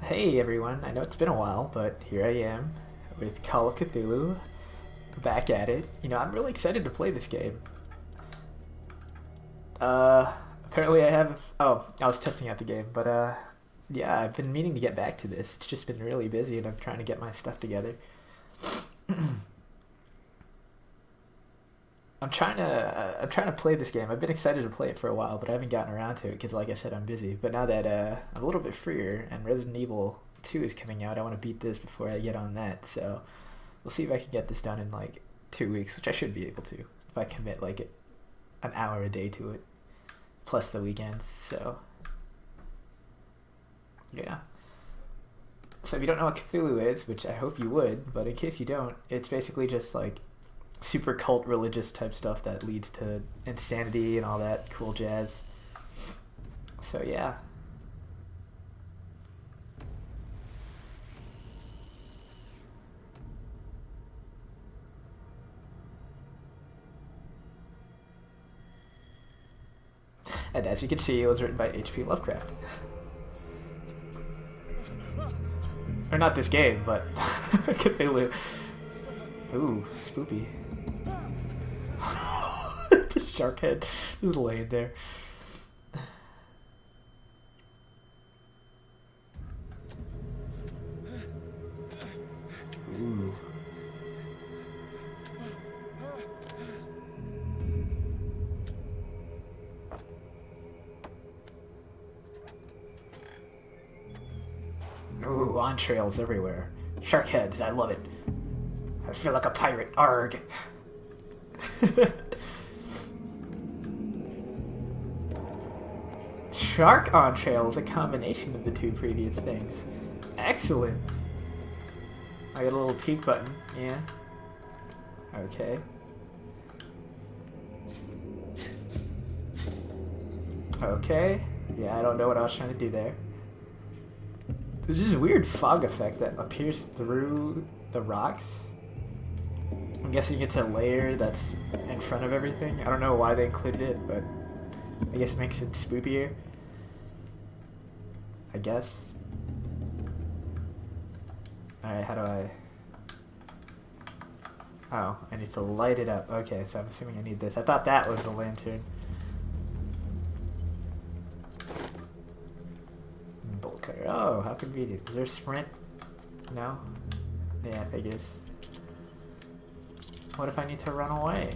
Hey everyone, I know it's been a while, but here I am with Call of Cthulhu, back at it. I'm really excited to play this game. Apparently I have... Oh, I was testing out the game, but yeah, I've been meaning to get back to this. It's just been really busy and I'm trying to get my stuff together. I'm trying to play this game. I've been excited to play it for a while, but I haven't gotten around to it because, like I said, I'm busy. But now that I'm a little bit freer and Resident Evil 2 is coming out, I want to beat this before I get on that. So we'll see if I can get this done in like 2 weeks, which I should be able to if I commit like an hour a day to it, plus the weekends. So yeah. So if you don't know what Cthulhu is, which I hope you would, but in case you don't, it's basically just like super cult religious type stuff that leads to insanity and all that cool jazz. So yeah. And as you can see, it was written by H.P. Lovecraft. Or not this game, but Cthulhu. Ooh, spoopy. The shark head just laying there. Ooh. Ooh, entrails everywhere. Shark heads, I love it. I feel like a pirate. Arg. Shark entrails, a combination of the two previous things. Excellent. I got a little peek button. Yeah. Okay. Okay. Yeah, I don't know what I was trying to do there. There's this weird fog effect that appears through the rocks. I'm guessing it's a layer that's in front of everything. I don't know why they included it, but I guess it makes it spookier. I guess. Alright, how do I... Oh, I need to light it up. Okay, so I'm assuming I need this. I thought that was the lantern. Bolt cutter. Oh, how convenient. Is there a sprint? No? Yeah, figures. What if I need to run away?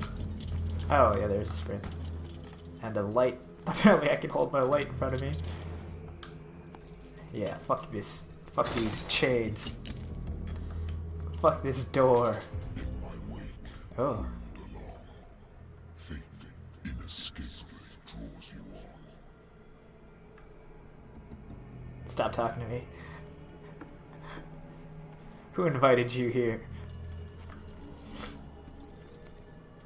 Oh, yeah, there's a sprint. And a light. Apparently I can hold my light in front of me. Yeah, fuck this. Fuck these chains. Fuck this door. Oh. Stop talking to me. Who invited you here?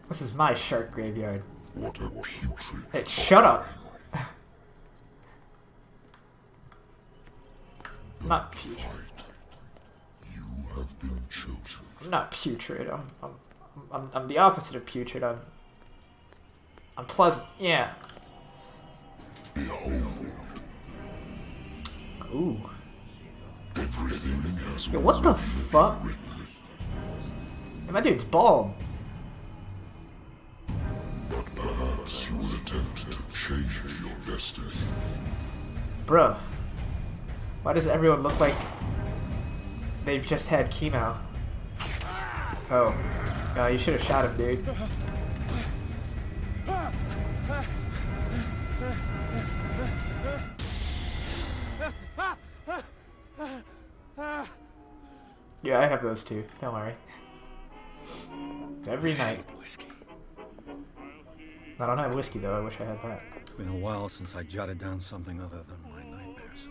This is my shark graveyard. What a putrid... Hey, shut up! I'm not putrid. You have been chosen. I'm not putrid. I'm the opposite of putrid. I'm pleasant. Yeah. Behold. Ooh. Everything has Yo, what the fuck? Hey, my dude's bald. But perhaps you will attempt to change your destiny. Bruh. Why does everyone look like they've just had chemo? Oh. You should have shot him, dude. Yeah, I have those too. Don't worry. Every night. Whiskey. I don't have whiskey though. I wish I had that. It's been a while since I jotted down something other than my nightmares.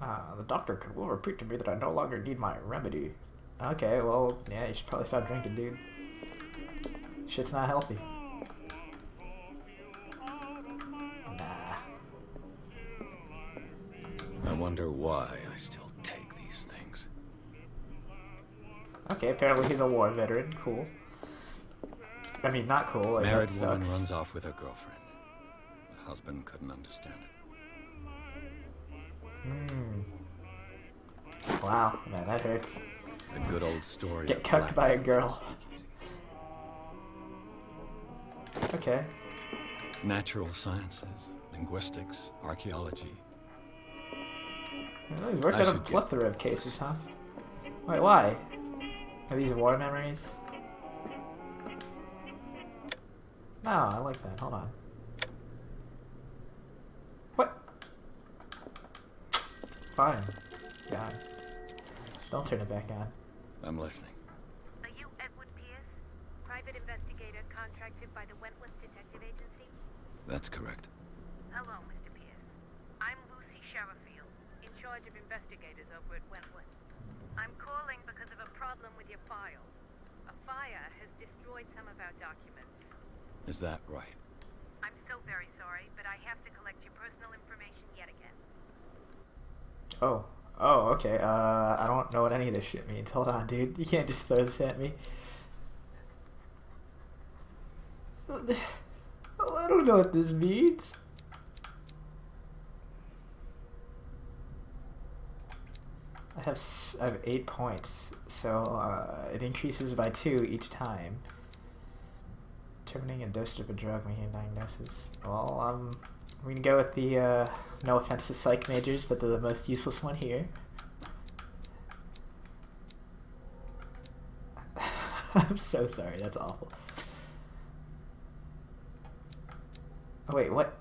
The doctor will repeat to me that I no longer need my remedy. Okay, well, yeah, you should probably stop drinking, dude. Shit's not healthy. Nah. I wonder why I still take these things. Okay, apparently he's a war veteran. Cool. I mean, not cool. Like, Married that woman sucks. runs off with her girlfriend. The husband couldn't understand it. Hmm. Wow, man, that hurts. A good old story. Get of cucked by a blackmail girl. and speakeasy. Okay. Natural sciences, linguistics, archaeology. Well, he's worked I on a should get plethora of this. cases, huh? Wait, why? Are these war memories? No, I like that. Hold on. What? Fine. God. Don't turn it back on. I'm listening. Are you Edward Pierce, private investigator contracted by the Wentworth Detective Agency? That's correct. Hello, Mr. Pierce. I'm Lucy Sherifield, in charge of investigators over at Wentworth. I'm calling because of a problem with your files. A fire has destroyed some of our documents. Is that right? I'm so very sorry, but I have to collect your personal information yet again. Oh. Oh, okay. I don't know what any of this shit means. Hold on, dude. You can't just throw this at me. I don't know what this means. I have 8 points, so it increases by 2 each time. Determining a dosage of a drug, making a diagnosis. Well, I'm gonna go with the no offense to psych majors, but they're the most useless one here. I'm so sorry, that's awful. Oh, wait, what?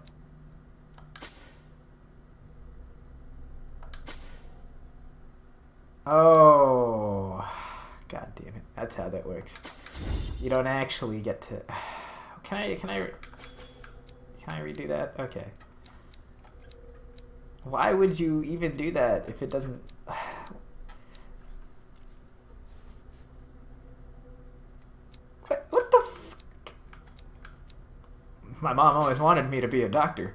Oh, god damn it! That's how that works. You don't actually get to. Can I redo that? Okay. Why would you even do that if it doesn't? What the? My mom always wanted me to be a doctor.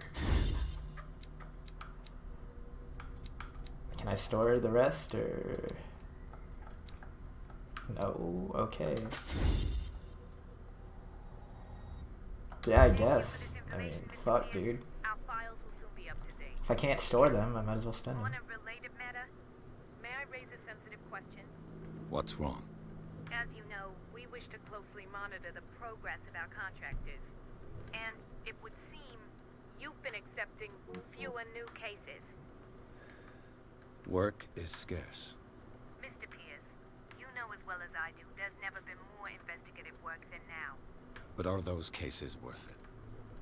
Can I store the rest or? No. Okay. Yeah, I guess. I mean, fuck, dude. Our files will soon be up to date. If I can't store them, I might as well spend them. On a related matter, may I raise a sensitive question? What's wrong? As you know, we wish to closely monitor the progress of our contractors. And it would seem you've been accepting fewer new cases. Work is scarce. Mr. Pierce, you know as well as I do, there's never been more investigative work than now. But are those cases worth it?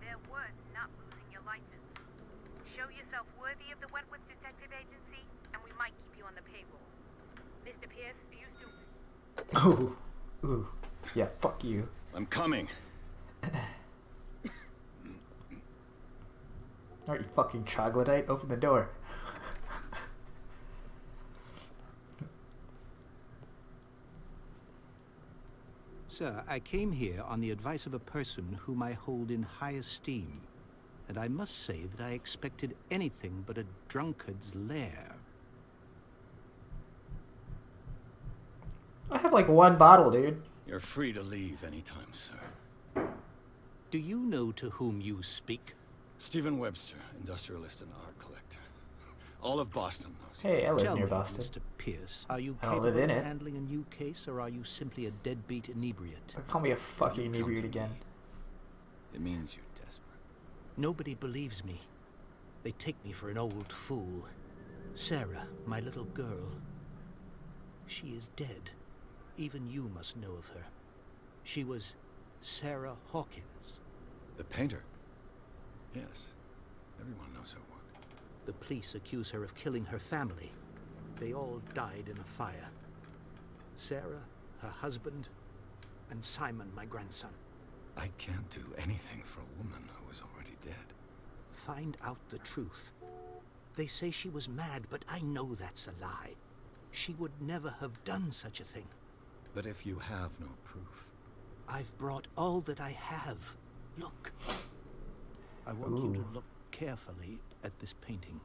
They're worth not losing your license. Show yourself worthy of the Wentworth Detective Agency, and we might keep you on the payroll. Mr. Pierce, do you still... Ooh. Ooh. Yeah, fuck you. I'm coming. Alright, you fucking troglodyte, open the door. Sir, I came here on the advice of a person whom I hold in high esteem, and I must say that I expected anything but a drunkard's lair. I have like 1 bottle, dude. You're free to leave anytime, sir. Do you know to whom you speak? Stephen Webster, industrialist and art collector. All of Boston knows. Hey, I live Tell near me, Boston. Mr. Pierce, are you I don't capable live in of it. handling a new case, or are you simply a deadbeat inebriate? Call me a fucking Come to inebriate me. again. It means you're desperate. Nobody believes me. They take me for an old fool. Sarah, my little girl. She is dead. Even you must know of her. She was Sarah Hawkins. The painter? Yes. Everyone knows her work. The police accuse her of killing her family. They all died in a fire. Sarah, her husband, and Simon, my grandson. I can't do anything for a woman who is already dead. Find out the truth. They say she was mad, but I know that's a lie. She would never have done such a thing. But if you have no proof... I've brought all that I have. Look. I want you to Ooh. look carefully at this painting.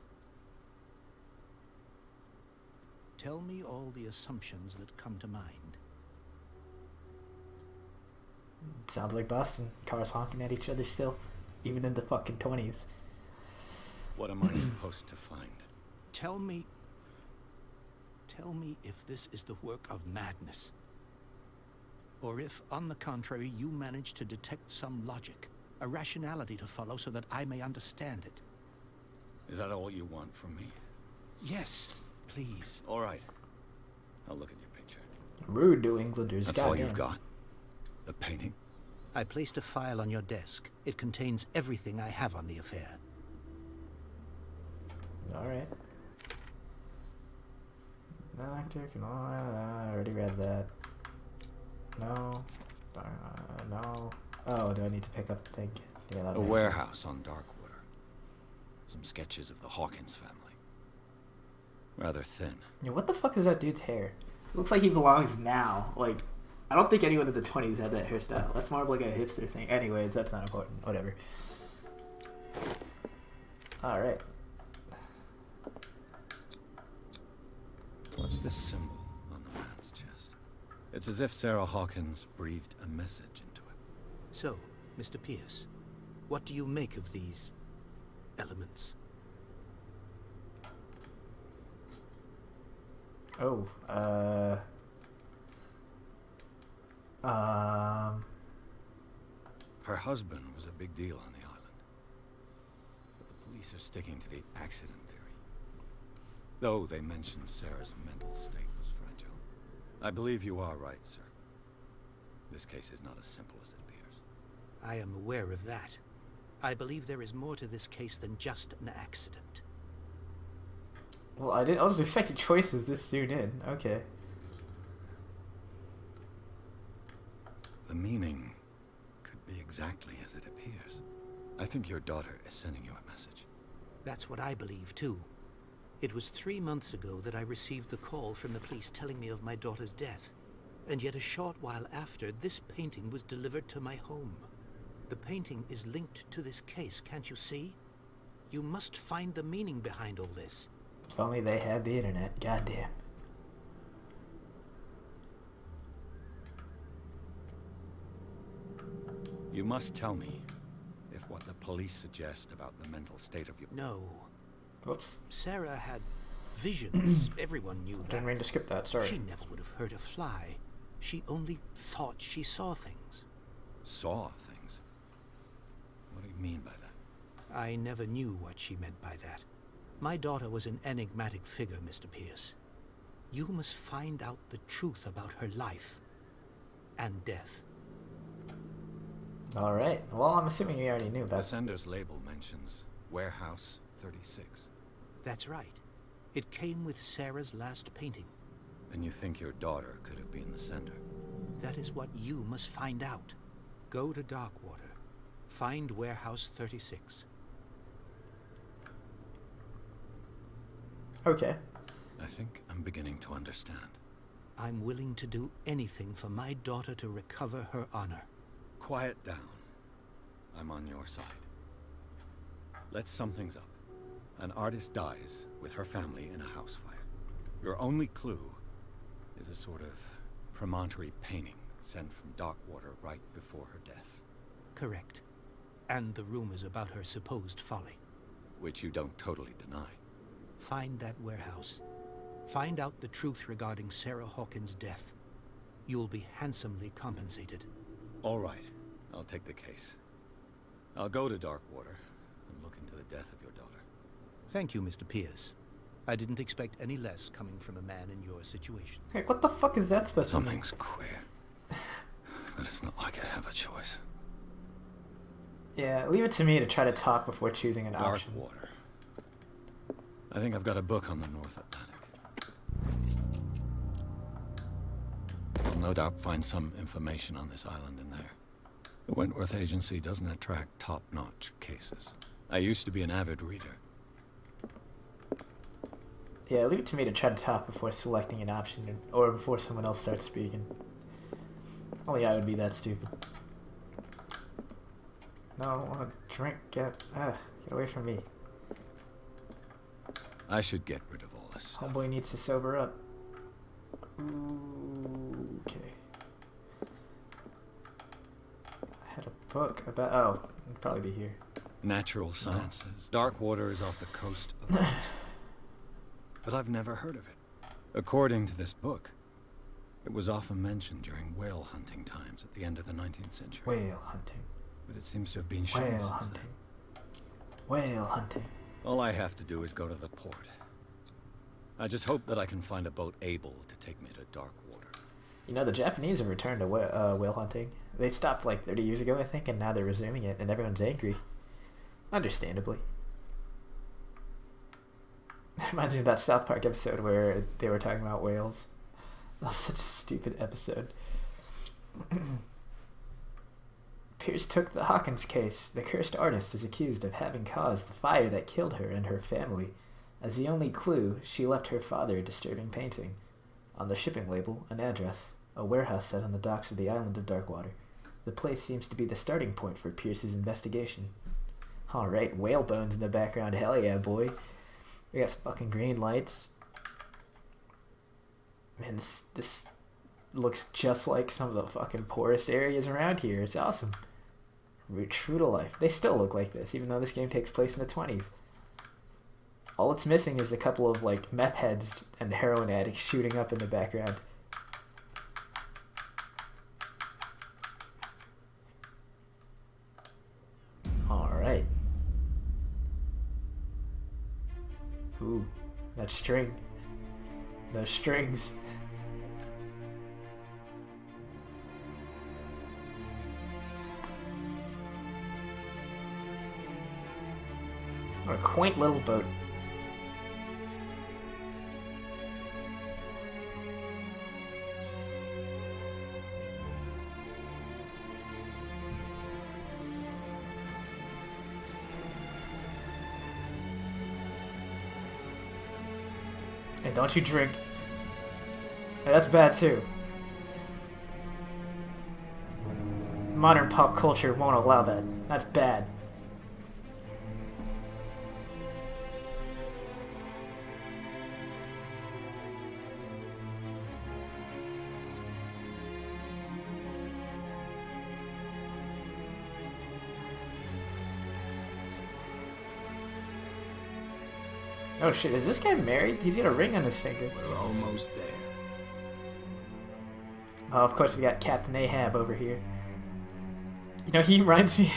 Tell me all the assumptions that come to mind. Sounds like Boston. Cars honking at each other still. Even in the fucking 20s. What am I supposed to find? Tell me if this is the work of madness. Or if, on the contrary, you manage to detect some logic, a rationality to follow so that I may understand it. Is that all you want from me? Yes, please. All right. I'll look at your picture. Rude New Englanders. That's all goddamn. you've got? The painting? I placed a file on your desk. It contains everything I have on the affair. Alright. No actor, come on. I already read that. No. No. Oh, do I need to pick up the thing? Yeah, that A makes warehouse on Darkwater. Some sketches of the Hawkins family. Rather thin. sense. Yeah, what the fuck is that dude's hair? It looks like he belongs now. Like, I don't think anyone in the 20s had that hairstyle. That's more of like a hipster thing. Anyways, that's not important. Whatever. Alright. What's this symbol on the man's chest? It's as if Sarah Hawkins breathed a message into it. So, Mr. Pierce, what do you make of these elements? Oh, Her husband was a big deal on the island. But the police are sticking to the accident theory. Though they mentioned Sarah's mental state was fragile. I believe you are right, sir. This case is not as simple as it appears. I am aware of that. I believe there is more to this case than just an accident. well, I was expecting choices this soon in. Okay. The meaning could be exactly as it appears. I think your daughter is sending you a message. That's what I believe, too. It was 3 months ago that I received the call from the police telling me of my daughter's death. And yet a short while after, this painting was delivered to my home. The painting is linked to this case, can't you see? You must find the meaning behind all this. If only they had the internet. Goddamn. You must tell me if what the police suggest about the mental state of your... No. Whoops. Sarah had visions. Everyone knew that. Didn't mean to skip that. Sorry. She never would have hurt a fly. She only thought she saw things. Saw things? What do you mean by that? I never knew what she meant by that. My daughter was an enigmatic figure, Mr. Pierce. You must find out the truth about her life and death. Alright. Well, I'm assuming you already knew The that. sender's label mentions Warehouse 36. That's right. It came with Sarah's last painting. And you think your daughter could have been the sender? That is what you must find out. Go to Darkwater. Find Warehouse 36. Okay. I think I'm beginning to understand. I'm willing to do anything for my daughter to recover her honor. Quiet down. I'm on your side. Let's sum things up. An artist dies with her family in a house fire. Your only clue is a sort of promontory painting sent from Darkwater right before her death. Correct. And the rumors about her supposed folly. Which you don't totally deny. Find that warehouse. Find out the truth regarding Sarah Hawkins' death. You will be handsomely compensated. All right. I'll take the case. I'll go to Darkwater and look into the death of your daughter. Thank you, Mr. Pierce. I didn't expect any less coming from a man in your situation. Hey, what the fuck is that supposed to mean? Something's queer. But it's not like I have a choice. Yeah, leave it to me to try to talk before choosing an option. Darkwater. I think I've got a book on the North Atlantic. I'll no doubt find some information on this island in there. The Wentworth Agency doesn't attract top-notch cases. I used to be an avid reader. Yeah, leave it to me to try to talk before selecting an option, or before someone else starts speaking. Only I would be that stupid. No, I don't want to drink. Get away from me. I should get rid of all this stuff. Homeboy needs to sober up. Ooh, okay. I had a book about... Oh, it'd probably be here. Natural sciences. Dark water is off the coast of Queensland. But I've never heard of it. According to this book, it was often mentioned during whale hunting times at the end of the 19th century. Whale hunting. But it seems to have been shown Whale since hunting. then. Whale hunting. All I have to do is go to the port. I just hope that I can find a boat able to take me to dark water. You know, the Japanese have returned to whale hunting. They stopped like 30 years ago, I think, and now they're resuming it, and everyone's angry. Understandably. It reminds me of that South Park episode where they were talking about whales. That was such a stupid episode. Pierce took the Hawkins case. The cursed artist is accused of having caused the fire that killed her and her family. As the only clue, she left her father a disturbing painting. On the shipping label, an address, a warehouse set on the docks of the island of Darkwater. The place seems to be the starting point for Pierce's investigation. Alright, whale bones in the background. Hell yeah, boy. We got some fucking green lights. Man, this looks just like some of the fucking poorest areas around here. It's awesome. We're true to life. They still look like this, even though this game takes place in the 20s. All it's missing is a couple of, like, meth heads and heroin addicts shooting up in the background. Alright. Ooh, that string. Those strings. What a quaint little boat. Hey, don't you drink. Hey, that's bad too. Modern pop culture won't allow that. That's bad. Oh shit, is this guy married? He's got a ring on his finger. We're almost there. Oh, of course we got Captain Ahab over here. You know, he reminds me...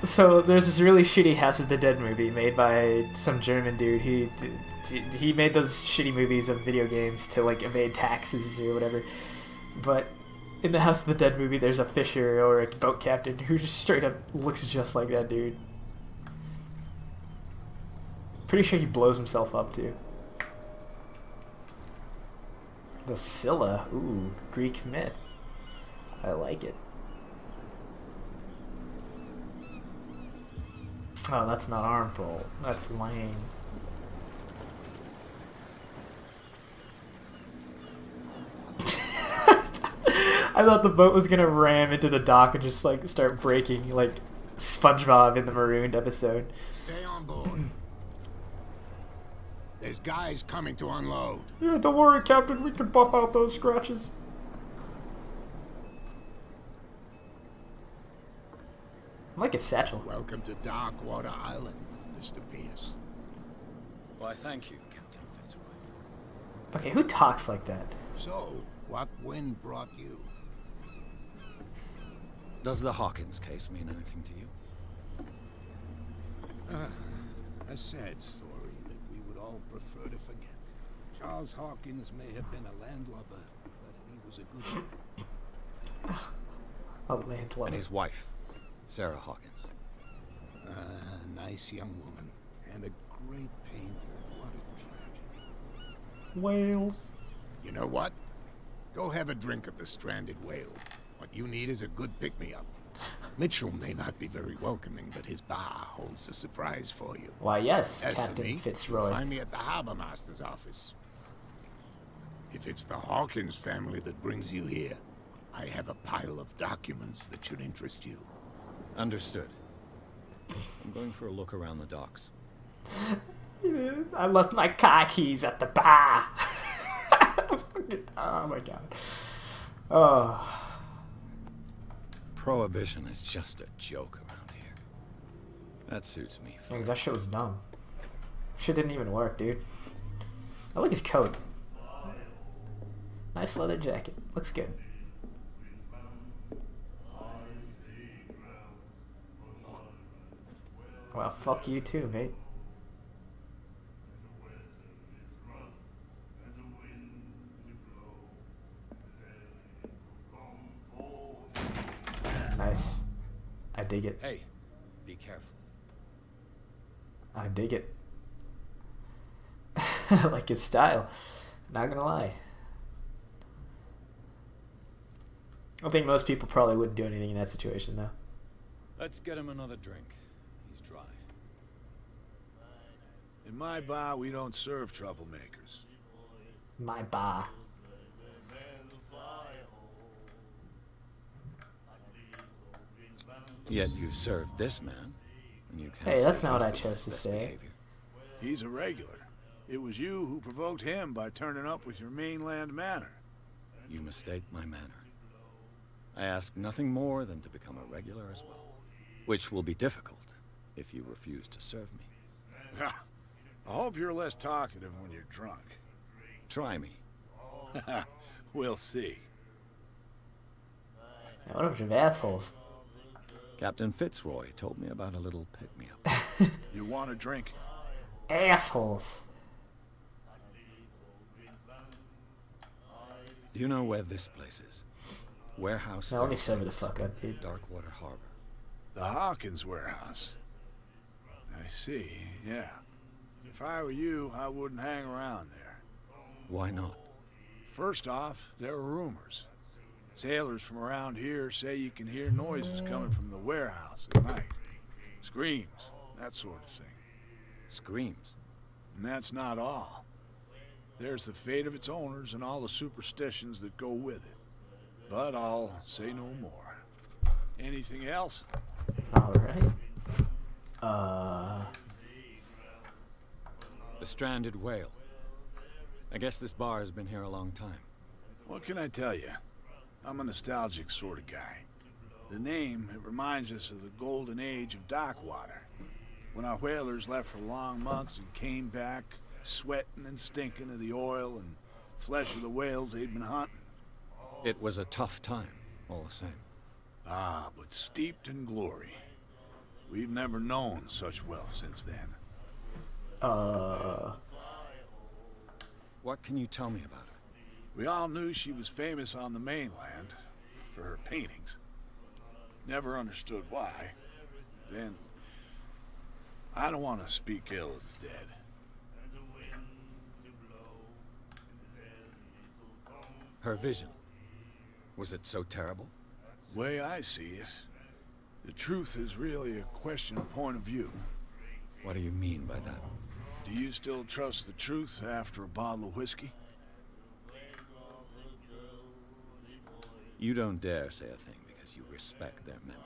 So, there's this really shitty House of the Dead movie made by some German dude. He made those shitty movies of video games to, like, evade taxes or whatever. But in the House of the Dead movie, there's a fisher or a boat captain who just straight up looks just like that dude. Pretty sure he blows himself up too. The Scylla. Ooh, Greek myth. I like it. Oh, that's not arm pull. That's lame. I thought the boat was gonna ram into the dock and just like start breaking like SpongeBob in the Marooned episode. Stay on board. There's guys coming to unload. Yeah, don't worry, Captain. We can buff out those scratches. I like his satchel. Welcome to Darkwater Island, Mr. Pierce. Why, thank you, Captain Fitzroy. Okay, who talks like that? So, what wind brought you? Does the Hawkins case mean anything to you? A sad story that we would all prefer to forget. Charles Hawkins may have been a landlubber, but he was a good man. A landlubber. And his wife, Sarah Hawkins. A nice young woman, and a great painter. What a tragedy. Whales. You know what? Go have a drink of the stranded whale. What you need is a good pick-me-up. Mitchell may not be very welcoming, but his bar holds a surprise for you. Why, yes, As for Captain me, Fitzroy. find me at the harbor master's office. If it's the Hawkins family that brings you here, I have a pile of documents that should interest you. Understood. I'm going for a look around the docks. I left my car keys at the bar. Oh my god. Oh. Prohibition is just a joke around here. That suits me. Yeah, 'cause that shit was dumb. Shit didn't even work, dude. I like his coat. Nice leather jacket. Looks good. Well, fuck you too, mate. Nice. I dig it. Hey, be careful. I dig it. I like his style. Not gonna lie. I think most people probably wouldn't do anything in that situation, though. Let's get him another drink. He's dry. In my bar, we don't serve troublemakers. My bar. Yet you served this man, and you can't Hey, say that's not what he's I chose to best say. behavior. He's a regular. It was you who provoked him by turning up with your mainland manner. You mistake my manner. I ask nothing more than to become a regular as well, which will be difficult if you refuse to serve me. I hope you're less talkative when you're drunk. Try me. We'll see. Yeah, what a bunch of assholes. Captain Fitzroy told me about a little pick-me-up. You want a drink? Assholes. Do you know where this place is? Warehouse Now let me 36, sober the fuck up, dude. Darkwater Harbor. The Hawkins warehouse. I see, yeah. If I were you, I wouldn't hang around there. Why not? First off, there are rumors. Sailors from around here say you can hear noises coming from the warehouse at night. Screams, that sort of thing. Screams. And that's not all. There's the fate of its owners and all the superstitions that go with it. But I'll say no more. Anything else? Alright. The stranded whale. I guess this bar has been here a long time. What can I tell you? I'm a nostalgic sort of guy. The name, it reminds us of the golden age of dockwater. When our whalers left for long months and came back, sweating and stinking of the oil and flesh of the whales they'd been hunting. It was a tough time, all the same. Ah, but steeped in glory. We've never known such wealth since then. What can you tell me about her? We all knew she was famous on the mainland for her paintings. Never understood why. Then, I don't want to speak ill of the dead. Her vision. Was it so terrible? Way I see it, the truth is really a question of point of view. What do you mean by that? Do you still trust the truth after a bottle of whiskey? You don't dare say a thing because you respect their memory.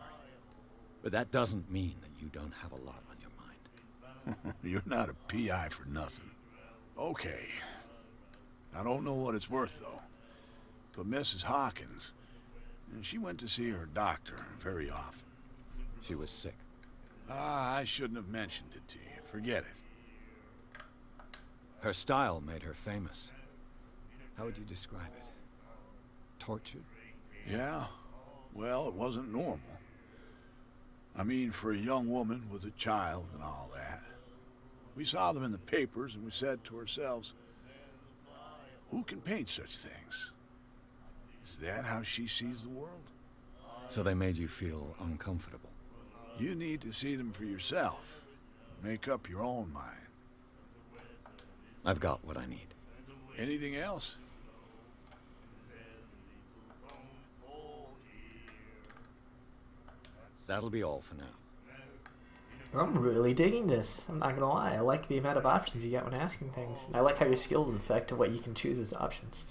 But that doesn't mean that you don't have a lot on your mind. You're not a PI for nothing. Okay. I don't know what it's worth, though. But Mrs. Hawkins, she went to see her doctor very often. She was sick. Ah, I shouldn't have mentioned it to you. Forget it. Her style made her famous. How would you describe it? Tortured? Yeah? Well, it wasn't normal. I mean, for a young woman with a child and all that. We saw them in the papers and we said to ourselves, who can paint such things? Is that how she sees the world? So they made you feel uncomfortable. You need to see them for yourself. Make up your own mind. I've got what I need. Anything else? That'll be all for now. I'm really digging this. I'm not gonna lie. I like the amount of options you get when asking things. And I like how your skills affect what you can choose as options.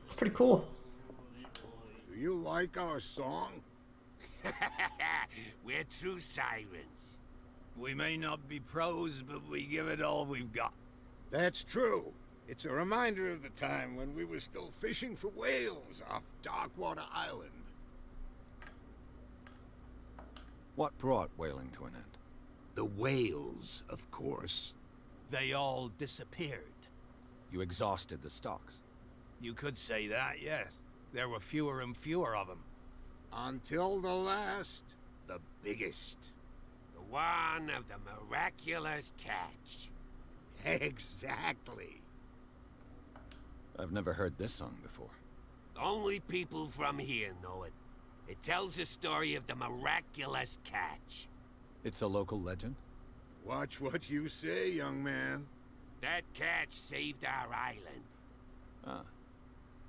It's pretty cool. Do you like our song? We're true sirens. We may not be pros, but we give it all we've got. That's true. It's a reminder of the time when we were still fishing for whales off Darkwater Island. What brought whaling to an end? The whales, of course. They all disappeared. You exhausted the stocks. You could say that, yes. There were fewer and fewer of them. Until the last, the biggest. The one of the miraculous catch. Exactly. I've never heard this song before. Only people from here know it. It tells the story of the miraculous catch. It's a local legend? Watch what you say, young man. That catch saved our island. Ah.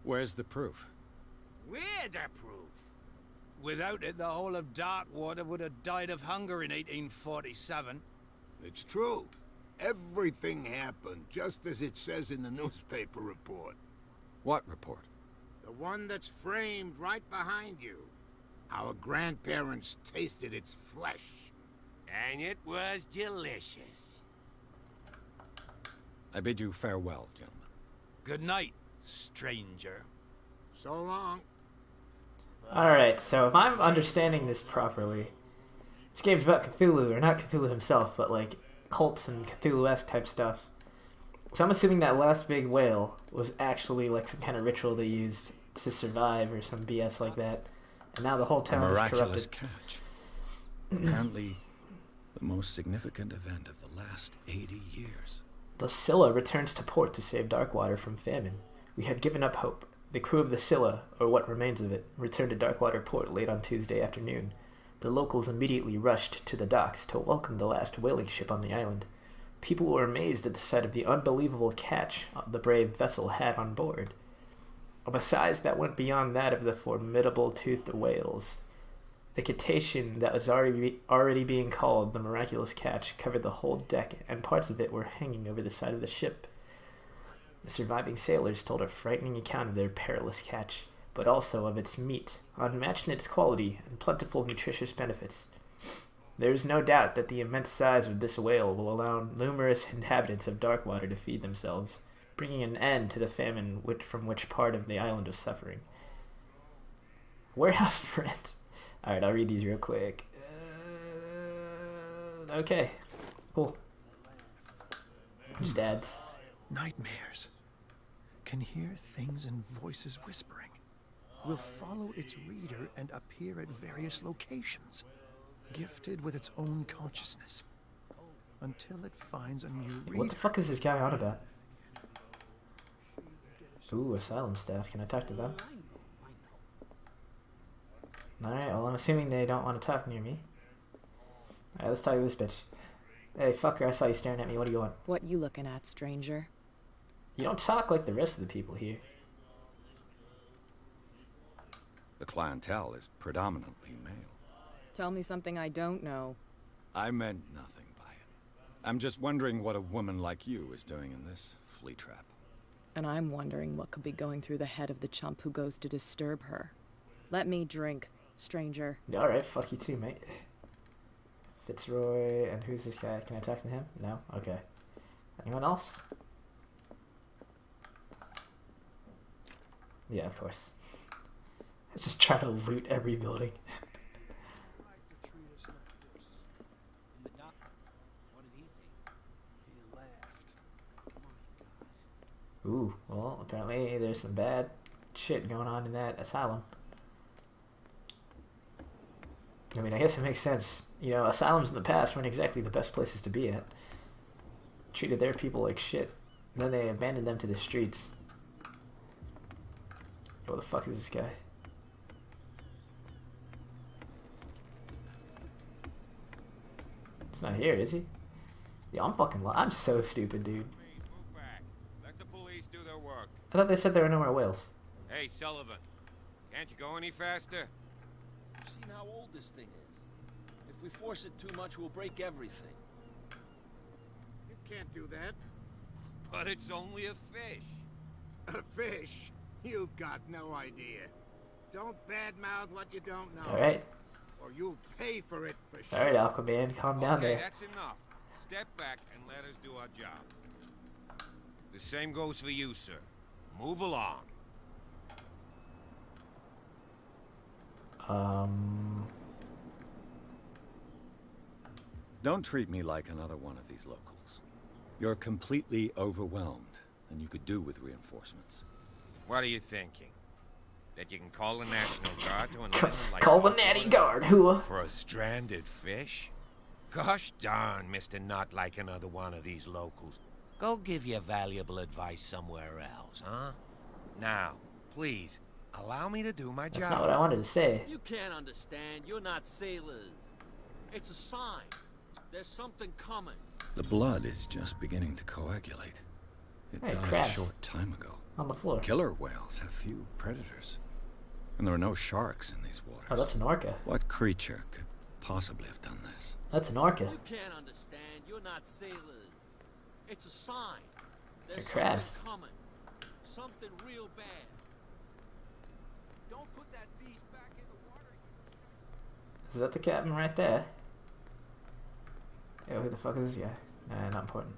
Where's the proof? We're the proof. Without it, the whole of Darkwater would have died of hunger in 1847. It's true. Everything happened just as it says in the newspaper report. What report? The one that's framed right behind you. Our grandparents tasted its flesh. And it was delicious. I bid you farewell, gentlemen. Good night, stranger. So long. Alright, so if I'm understanding this properly, this game's about Cthulhu, or not Cthulhu himself, but like cults and Cthulhu-esque type stuff. So I'm assuming that last big whale was actually like some kind of ritual they used to survive or some BS like that. And now the whole A town is miraculous corrupted. catch. Apparently, the most significant event of the last 80 years. The Scylla returns to port to save Darkwater from famine. We had given up hope. The crew of the Scylla, or what remains of it, returned to Darkwater port late on Tuesday afternoon. The locals immediately rushed to the docks to welcome the last whaling ship on the island. People were amazed at the sight of the unbelievable catch the brave vessel had on board. Of a size that went beyond that of the formidable toothed whales. The cetacean that was already being called the miraculous catch covered the whole deck, and parts of it were hanging over the side of the ship. The surviving sailors told a frightening account of their perilous catch, but also of its meat, unmatched in its quality and plentiful nutritious benefits. There is no doubt that the immense size of this whale will allow numerous inhabitants of Darkwater to feed themselves, bringing an end to the famine from which part of the island was suffering. Warehouse for rent. Alright, I'll read these real quick. Okay, cool. Just ads. Nightmares. Can hear things and voices whispering. Will follow its reader and appear at various locations, gifted with its own consciousness, until it finds a new reader. What the fuck is this guy on about? Ooh, asylum staff. Can I talk to them? Alright, well I'm assuming they don't want to talk near me. Alright, let's talk to this bitch. Hey, fucker, I saw you staring at me. What do you want? What you looking at, stranger? You don't talk like the rest of the people here. The clientele is predominantly male. Tell me something I don't know. I meant nothing by it. I'm just wondering what a woman like you is doing in this flea trap. And I'm wondering what could be going through the head of the chump who goes to disturb her. Let me drink, stranger. Alright, fuck you too, mate. Fitzroy, and who's this guy? Can I talk to him? No? Okay. Anyone else? Yeah, of course. Let's just try to loot every building. Ooh, well, apparently there's some bad shit going on in that asylum. I mean, I guess it makes sense. You know, asylums in the past weren't exactly the best places to be at. Treated their people like shit. And then they abandoned them to the streets. What the fuck is this guy? It's not here, is he? Yeah, I'm so stupid, dude. Move back. Let the police do their work. I thought they said there were no more whales. Hey, Sullivan. Can't you go any faster? You've seen how old this thing is. If we force it too much, we'll break everything. You can't do that. But it's only a fish. A fish? You've got no idea. Don't badmouth what you don't know. Alright. Or you'll pay for it for sure. Alright, Aquaman, calm down Okay, there. that's enough. Step back and let us do our job. The same goes for you, sir. Move along. Don't treat me like another one of these locals. You're completely overwhelmed, and you could do with reinforcements. What are you thinking? That you can call the National Guard to enlist them like Call the Natty Guard, who? for a stranded fish? Gosh darn, Mr. Not like another one of these locals. Go give your valuable advice somewhere else, huh? Now, please, allow me to do my job. That's not what I wanted to say. You can't understand. You're not sailors. It's a sign. There's something coming. The blood is just beginning to coagulate. It Hey, died crabs. a short time ago. On the floor. Killer whales have few predators. And there are no sharks in these waters. Oh, that's an orca. What creature could possibly have done this? That's an orca. You can't understand. You're not sailors. It's a sign. There's They're crabs. something coming. Something real bad. Don't put that beast back in the water, you Is that the captain right there? Yo, who the fuck is this guy? Nah, not important.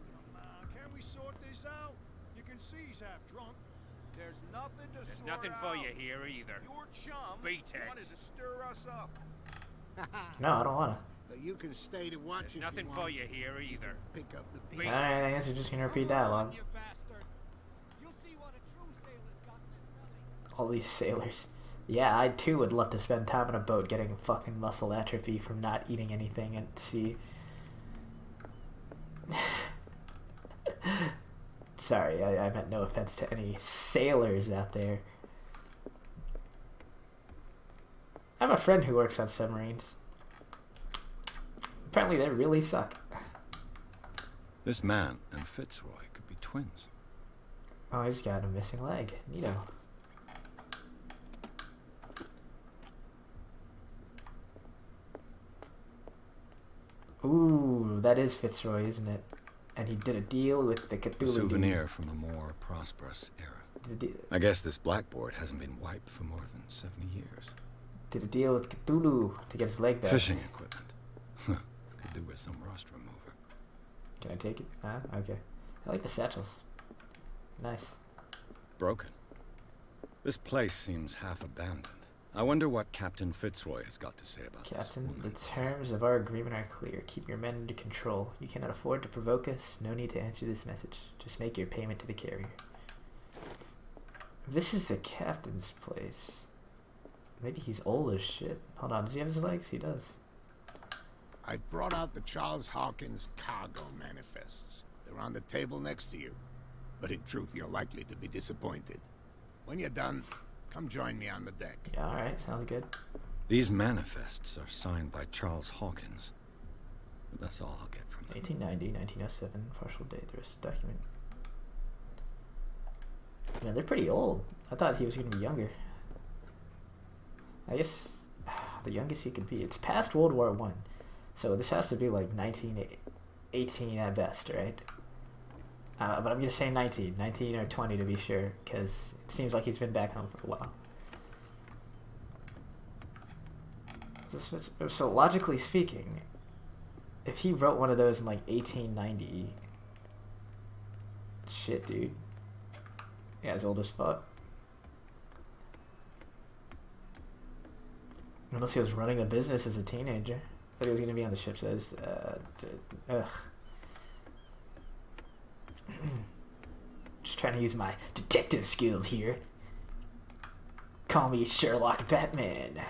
Can we sort this out? You can see he's half drunk. There's nothing to There's sort nothing out. for you here either. Your chum Beatex. wanted to stir us up. No, I don't wanna. But you can stay to watch There's if nothing you for want. you here either. Pick up the Beat- beat. Alright, I guess you're just gonna repeat dialogue. You bastard. You'll see what a true sailor's got in his belly. All these sailors. Yeah, I too would love to spend time on a boat getting fucking muscle atrophy from not eating anything at sea. Sorry, I meant no offense to any sailors out there. I have a friend who works on submarines. Apparently they really suck. This man and Fitzroy could be twins. Oh, he's got a missing leg. Neato. Ooh, that is Fitzroy, isn't it? And he did a deal with the A Cthulhu. souvenir from a more prosperous era. I guess this blackboard hasn't been wiped for more than 70 years. Did a deal with Cthulhu to get his leg back. Fishing equipment. Could do with some rust remover. Can I take it? Ah, okay. I like the satchels. Nice. Broken. This place seems half abandoned. I wonder what Captain Fitzroy has got to say about Captain, this the woman. terms of our agreement are clear. Keep your men under control. You cannot afford to provoke us. No need to answer this message. Just make your payment to the carrier. This is the captain's place. Maybe he's old as shit. Hold on, does he have his legs? He does. I've brought out the Charles Hawkins cargo manifests. They're on the table next to you. But in truth, you're likely to be disappointed. When you're done, come join me on the deck. Yeah, alright, sounds good. These manifests are signed by Charles Hawkins. But that's all I'll get from them. 1890, 1907, partial date, the rest of the document. Man, they're pretty old. I thought he was going to be younger. I guess the youngest he could be. It's past World War One, so this has to be like 1918 at best, right? But I'm gonna say 19 or 20 to be sure, because it seems like he's been back home for a while. So logically speaking, if he wrote one of those in like 1890, shit, dude. Yeah, he's old as fuck. Unless he was running a business as a teenager. I thought he was going to be on the ship, says. Ugh. Just trying to use my detective skills here. Call me Sherlock Batman.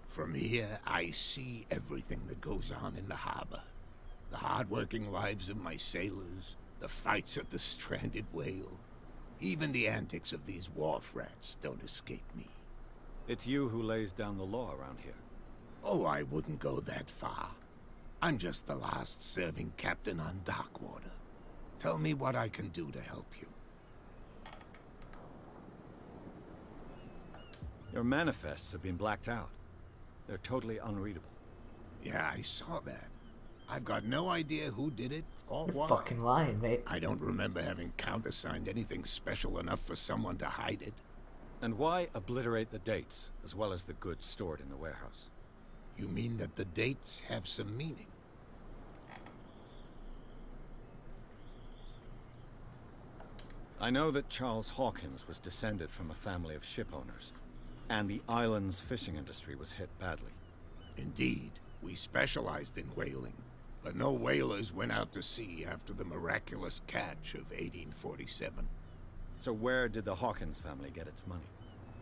From here, I see everything that goes on in the harbor. The hard-working lives of my sailors, the fights of the stranded whale. Even the antics of these wharf rats don't escape me. It's you who lays down the law around here. Oh, I wouldn't go that far. I'm just the last serving captain on Darkwater. Tell me what I can do to help you. Your manifests have been blacked out. They're totally unreadable. Yeah, I saw that. I've got no idea who did it or You're why. fucking lying, mate. I don't remember having countersigned anything special enough for someone to hide it. And why obliterate the dates, as well as the goods stored in the warehouse? You mean that the dates have some meaning? I know that Charles Hawkins was descended from a family of ship owners, and the island's fishing industry was hit badly. Indeed, we specialized in whaling. but no whalers went out to sea after the miraculous catch of 1847. So where did the Hawkins family get its money?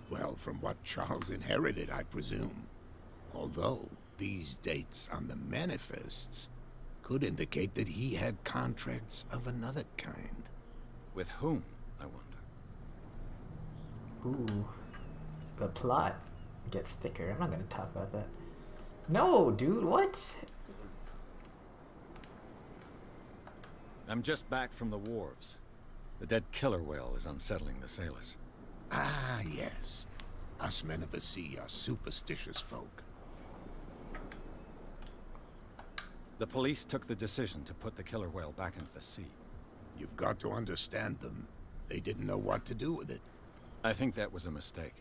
Well, from what Charles inherited, I presume. Although, these dates on the manifests could indicate that he had contracts of another kind. With whom, I wonder? Ooh. The plot gets thicker. I'm not gonna talk about that. No, dude, what? I'm just back from the wharves. The dead killer whale is unsettling the sailors. Ah, yes. Us men of the sea are superstitious folk. The police took the decision to put the killer whale back into the sea. You've got to understand them. They didn't know what to do with it. I think that was a mistake.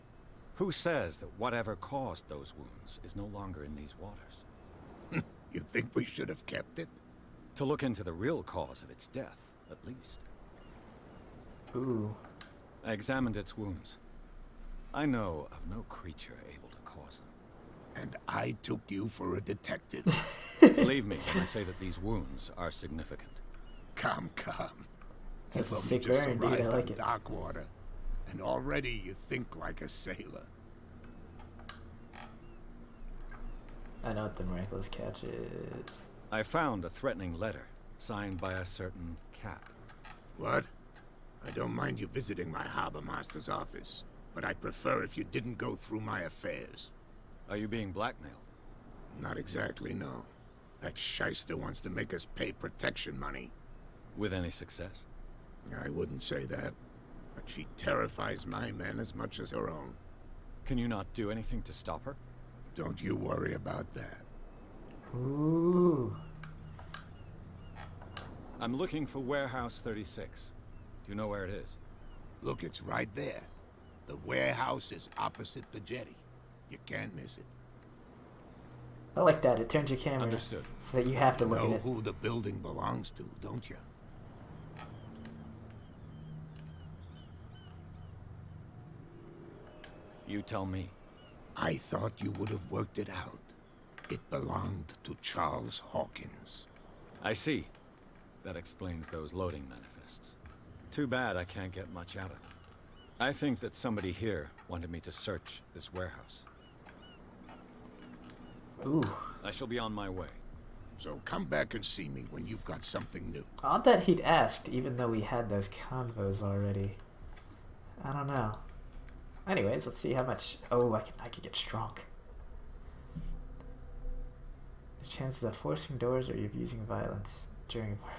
Who says that whatever caused those wounds is no longer in these waters? You think we should have kept it? To look into the real cause of its death, at least. Ooh. I examined its wounds. I know of no creature able to cause them. And I took you for a detective. Believe me when I say that these wounds are significant. Come. That's a You've sick just burn, dude. I arrived like on it. dark water, and already you think like a sailor. I know what the miraculous catch is. I found a threatening letter signed by a certain cat. What? I don't mind you visiting my harbor master's office, but I'd prefer if you didn't go through my affairs. Are you being blackmailed? Not exactly, no. That shyster wants to make us pay protection money. With any success? I wouldn't say that, but she terrifies my men as much as her own. Can you not do anything to stop her? Don't you worry about that. Ooh. I'm looking for Warehouse 36. Do you know where it is? Look, it's right there. The warehouse is opposite the jetty. You can't miss it. I like that. It turns your camera. Understood. So that you have to You look at know it. who the building belongs to, don't you? You tell me. I thought you would have worked it out. It belonged to Charles Hawkins. I see. That explains those loading manifests. Too bad I can't get much out of them. I think that somebody here wanted me to search this warehouse. Ooh. I shall be on my way. So come back and see me when you've got something new. Odd that he'd asked, even though we had those convos already. I don't know. Anyways, let's see how much. Oh, I could get strong. The chances of forcing doors or of using violence during a war.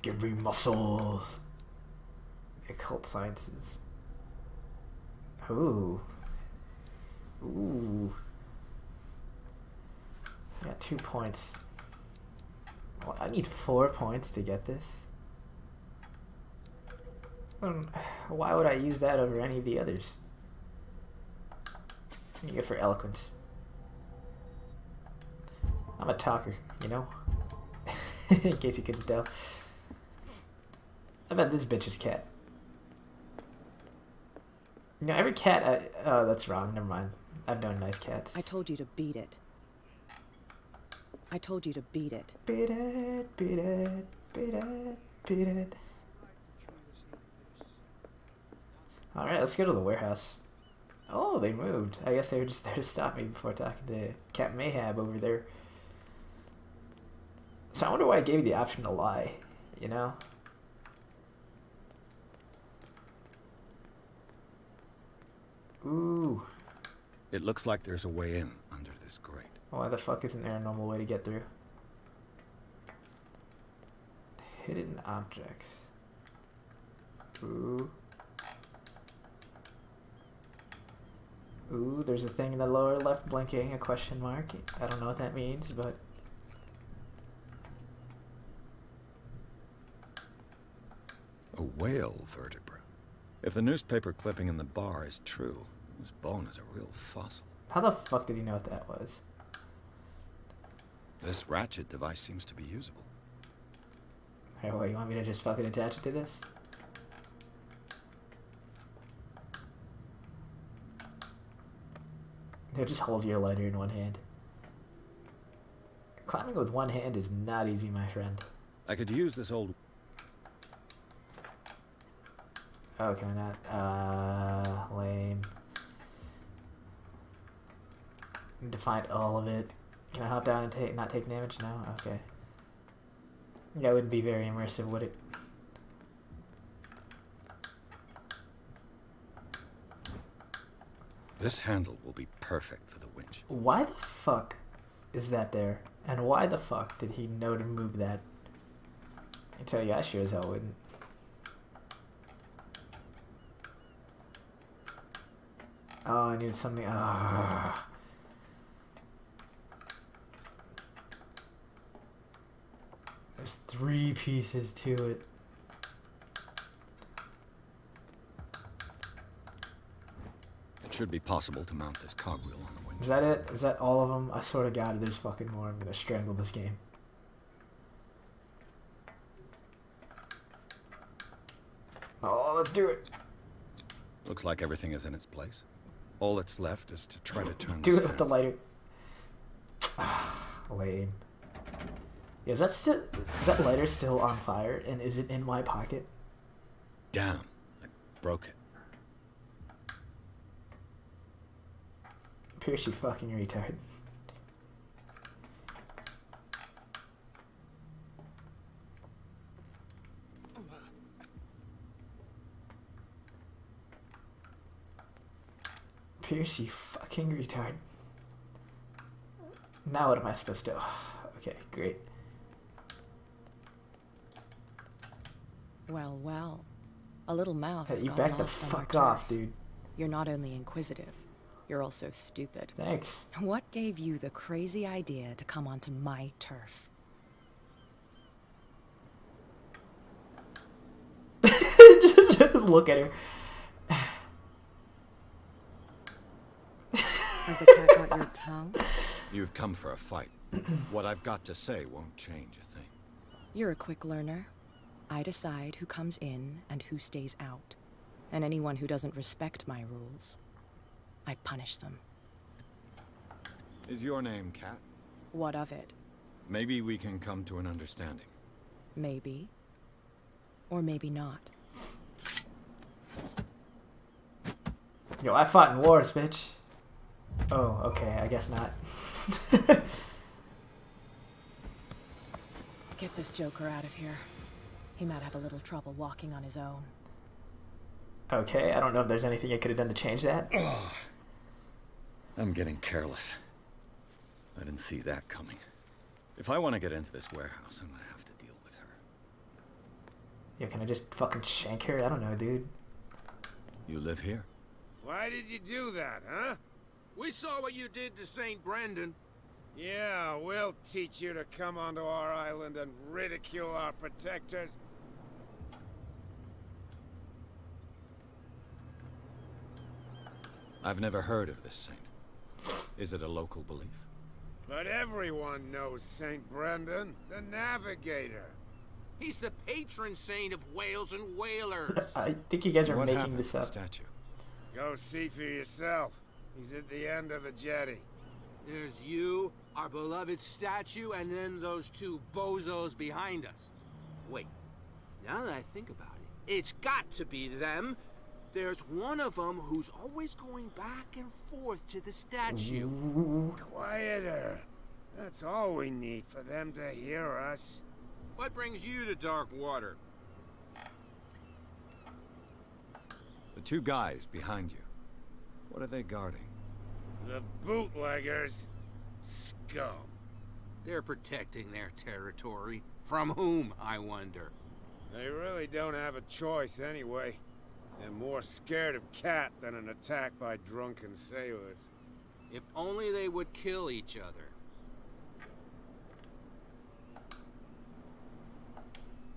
Give me muscles. Occult sciences. Ooh. Ooh. I got 2 points. Well, I need 4 points to get this. Why would I use that over any of the others? I'm gonna go for eloquence. I'm a talker, you know? In case you couldn't tell. How about this bitch's cat? You know, every cat oh, that's wrong. Never mind. I've known nice cats. I told you to beat it. I told you to beat it. Beat it, beat it, beat it, beat it. Alright, let's go to the warehouse. Oh, they moved. I guess they were just there to stop me before talking to Captain Mayhab over there. So I wonder why I gave you the option to lie, you know? Ooh. It looks like there's a way in under this grate. Why the fuck isn't there a normal way to get through? Hidden objects. Ooh. Ooh, there's a thing in the lower left blinking, a question mark. I don't know what that means, but... A whale vertebra. If the newspaper clipping in the bar is true, this bone is a real fossil. How the fuck did he know what that was? This ratchet device seems to be usable. Hey, what, you want me to just fucking attach it to this? No, just hold your lighter in one hand. Climbing with one hand is not easy, my friend. I could use this old... Oh, can I not? Lame. Need to find all of it. Can I hop down and not take damage? No? Okay. That wouldn't be very immersive, would it? This handle will be perfect for the winch. Why the fuck is that there? And why the fuck did he know to move that? I tell you, I sure as hell wouldn't. Oh, I need something. Ah. There's 3 pieces to it. It should be possible to mount this cogwheel on the winch. Is that it? Is that all of them? I swear to God, there's fucking more. I'm gonna strangle this game. Oh, let's do it. Looks like everything is in its place. All that's left is to try to turn Do this it with the handle. lighter. Lame. Yeah, is that lighter still on fire? And is it in my pocket? Damn, I broke it. Pierce, you fucking retard. Pierce, you fucking retard. Now what am I supposed to do? Okay, great. Well, well. A little mouse Hey, has you got back the lost on our fuck off, turf. dude. You're not only inquisitive, you're also stupid. Thanks. What gave you the crazy idea to come onto my turf? Just look at her. Has the cat got your tongue? You've come for a fight. What I've got to say won't change a thing. You're a quick learner. I decide who comes in and who stays out. And anyone who doesn't respect my rules, I punish them. Is your name Cat? What of it? Maybe we can come to an understanding. Maybe. Or maybe not. Yo, I fought in wars, bitch. Oh, okay, I guess not. Get this joker out of here. He might have a little trouble walking on his own. Okay, I don't know if there's anything I could have done to change that. I'm getting careless. I didn't see that coming. If I want to get into this warehouse, I'm gonna have to deal with her. Yo, can I just fucking shank her? I don't know, dude. You live here? Why did you do that, huh? We saw what you did to St. Brendan. Yeah, we'll teach you to come onto our island and ridicule our protectors. I've never heard of this saint. Is it a local belief? But everyone knows St. Brendan, the Navigator. He's the patron saint of whales and whalers. I think you guys are What making happened this to the up. statue? Go see for yourself. He's at the end of the jetty. There's you, our beloved statue, and then those 2 bozos behind us. Wait, now that I think about it, it's got to be them. There's one of them who's always going back and forth to the statue. Ooh. Quieter. That's all we need for them to hear us. What brings you to dark water? The 2 guys behind you. What are they guarding? The bootleggers. Scum. They're protecting their territory. From whom, I wonder? They really don't have a choice anyway. They're more scared of Cat than an attack by drunken sailors. If only they would kill each other.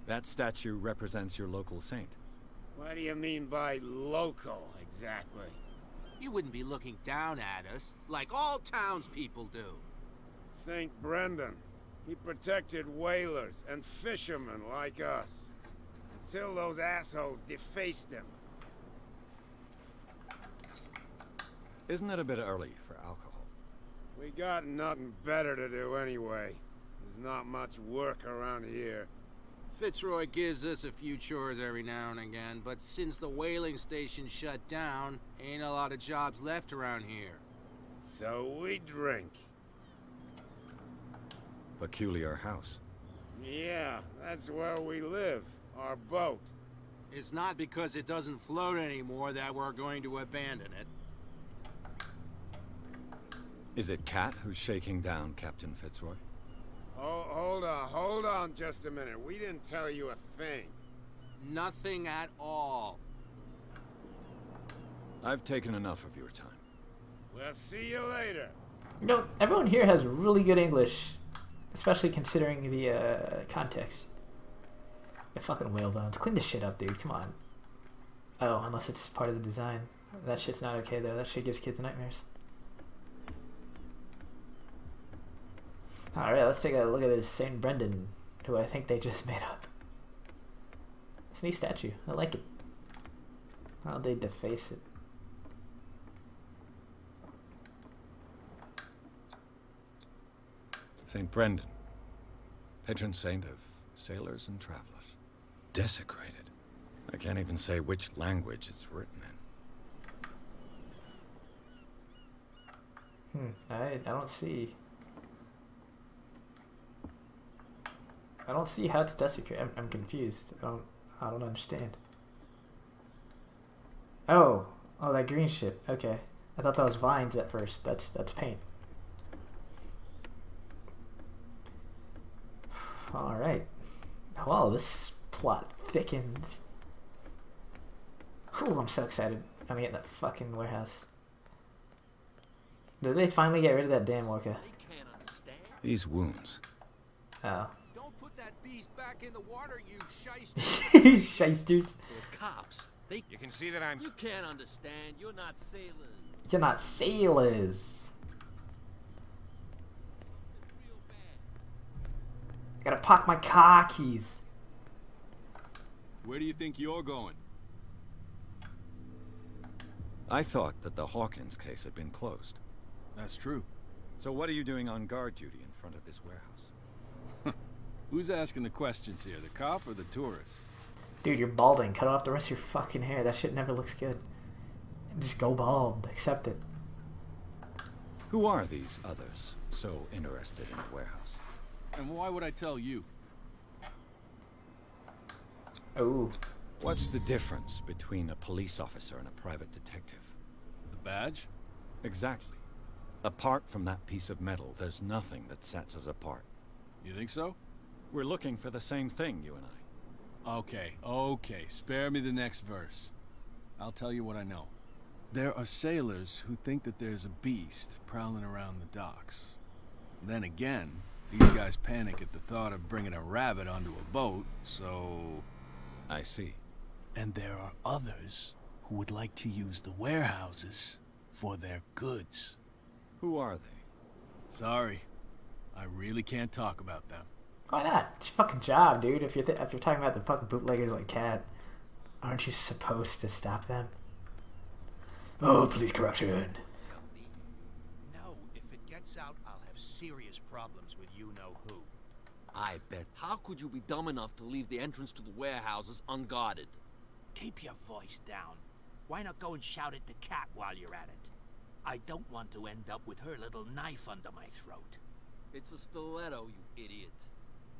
That statue represents your local saint. What do you mean by local, exactly? You wouldn't be looking down at us, like all townspeople do. St. Brendan. He protected whalers and fishermen like us. Until those assholes defaced him. Isn't it a bit early for alcohol? We got nothing better to do anyway. There's not much work around here. Fitzroy gives us a few chores every now and again, but since the whaling station shut down, ain't a lot of jobs left around here. So we drink. Peculiar house. Yeah, that's where we live. Our boat. It's not because it doesn't float anymore that we're going to abandon it. Is it Cat who's shaking down Captain Fitzroy? Oh, hold on just a minute. We didn't tell you a thing. Nothing at all. I've taken enough of your time. We'll see you later. You know, everyone here has really good English, especially considering the context. Yeah, fucking whale bones. Clean this shit up, dude. Come on. Oh, unless it's part of the design. That shit's not okay, though. That shit gives kids nightmares. Alright, let's take a look at this St. Brendan, who I think they just made up. It's a neat statue. I like it. How'd they deface it? St. Brendan, patron saint of sailors and travelers. Desecrated. I can't even say which language it's written in. I don't see how it's desecrated. I'm confused. I don't understand. Oh, that green shit. Okay. I thought that was vines at first. That's paint. Alright. Well, this plot thickens. Ooh, I'm so excited. I'm gonna get that fucking warehouse. Did they finally get rid of that damn orca? These wounds. Oh. Don't put that beast back in the water, you shysters. Shysters. They're cops. You can see that I'm... You can't understand. You're not sailors. You're not sailors. I gotta park my car keys. Where do you think you're going? I thought that the Hawkins case had been closed. That's true. So what are you doing on guard duty in front of this warehouse? Who's asking the questions here, the cop or the tourist? Dude, you're balding. Cut off the rest of your fucking hair. That shit never looks good. Just go bald. Accept it. Who are these others so interested in the warehouse? And why would I tell you? Oh. What's the difference between a police officer and a private detective? The badge? Exactly. Apart from that piece of metal, there's nothing that sets us apart. You think so? We're looking for the same thing, you and I. Okay. Spare me the next verse. I'll tell you what I know. There are sailors who think that there's a beast prowling around the docks. Then again, these guys panic at the thought of bringing a rabbit onto a boat, so... I see. And there are others who would like to use the warehouses for their goods. Who are they? Sorry. I really can't talk about them. Why not? It's your fucking job, dude. If you're talking about the fucking bootleggers like Cat, aren't you supposed to stop them? Oh, police corruption. Tell me. No, if it gets out, I'll have serious problems with you-know-who. I bet. How could you be dumb enough to leave the entrance to the warehouses unguarded? Keep your voice down. Why not go and shout at the cat while you're at it? I don't want to end up with her little knife under my throat. It's a stiletto, you idiot.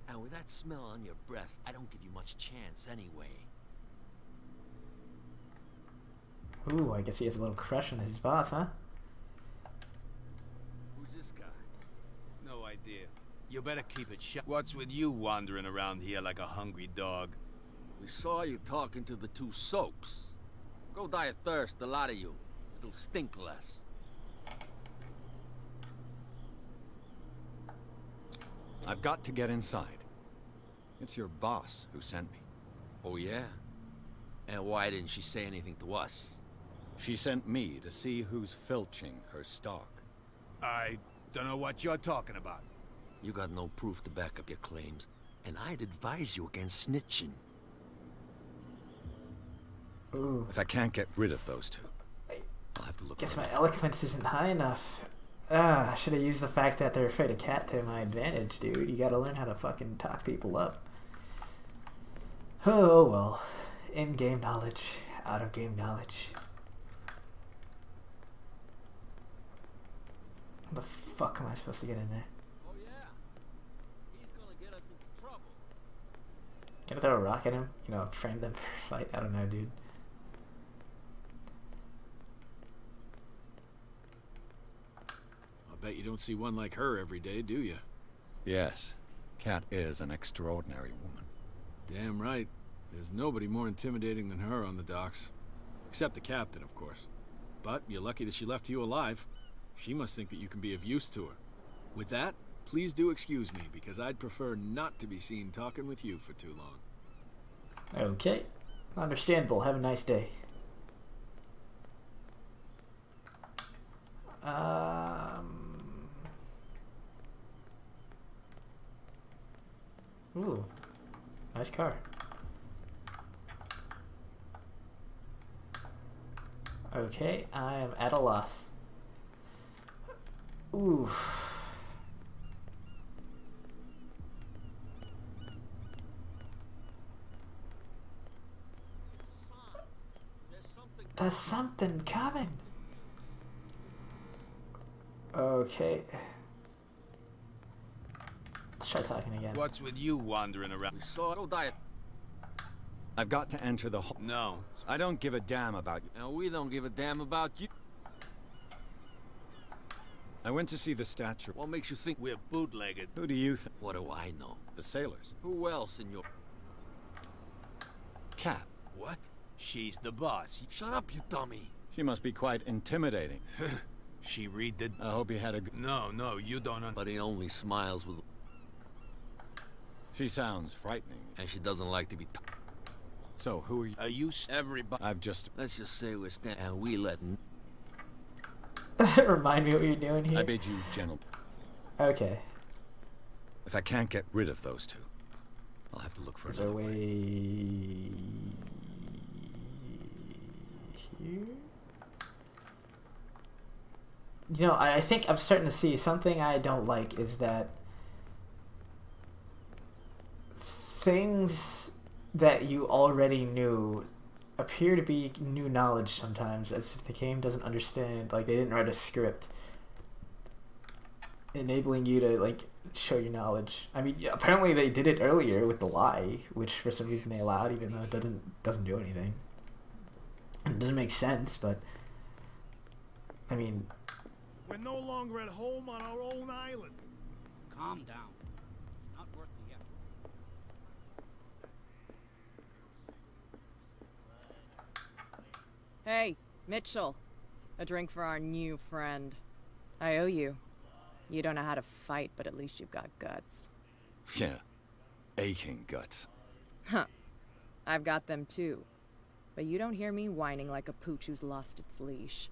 And with that smell on your breath, I don't give you much chance anyway. Ooh, I guess he has a little crush on his boss, huh? Who's this guy? No idea. You better keep it shut. What's with you wandering around here like a hungry dog? We saw you talking to the two soaks. Go die of thirst, the lot of you. It'll stink less. I've got to get inside. It's your boss who sent me. Oh, yeah? And why didn't she say anything to us? She sent me to see who's filching her stock. I don't know what you're talking about. You got no proof to back up your claims, and I'd advise you against snitching. Ooh. If I can't get rid of those two, I'll have to look. Guess my eloquence isn't high enough. I should have used the fact that they're afraid of cat to my advantage, dude. You gotta learn how to fucking talk people up. Oh, well. In-game knowledge. Out-of-game knowledge. How the fuck am I supposed to get in there? Oh yeah. He's gonna get us into trouble. Can I throw a rock at him? You know, frame them for a fight? I don't know, dude. I'll bet you don't see one like her every day, do you? Yes. Cat is an extraordinary woman. Damn right. There's nobody more intimidating than her on the docks. Except the captain, of course. But you're lucky that she left you alive. She must think that you can be of use to her. With that, please do excuse me, because I'd prefer not to be seen talking with you for too long. Okay. Understandable. Have a nice day. Ooh. Nice car. Okay, I am at a loss. Ooh. There's something coming. Okay. Let's try talking again. What's with you wandering around? We saw no diet. I've got to enter the hall. No. I don't give a damn about you. And we don't give a damn about you. I went to see the statue. What makes you think We're bootlegged. Who do you think? What do I know? The sailors. Who else in your... Cat. What? She's the boss. Shut up, you dummy. She must be quite intimidating. She read the... I hope you had a good... No, you don't But he only smiles with... She sounds frightening. And she doesn't like to be... So, who are you? Everybody... I've just... Let's just say we're standing and we let... Remind me what you're doing here. I bid you gentle. Okay. If I can't get rid of those two, I'll have to look for another way. Here? You know, I think I'm starting to see something I don't like is that things that you already knew appear to be new knowledge sometimes, as if the game doesn't understand, like they didn't write a script enabling you to like show your knowledge. I mean, apparently they did it earlier with the lie, which for some reason they allowed, even though it doesn't do anything. It doesn't make sense, but I mean, We're no longer at home on our own island. Calm down. It's not worth the effort. Hey, Mitchell. A drink for our new friend. I owe you. You don't know how to fight, but at least you've got guts. Yeah. Aching guts. Huh. I've got them too. But you don't hear me whining like a pooch who's lost its leash.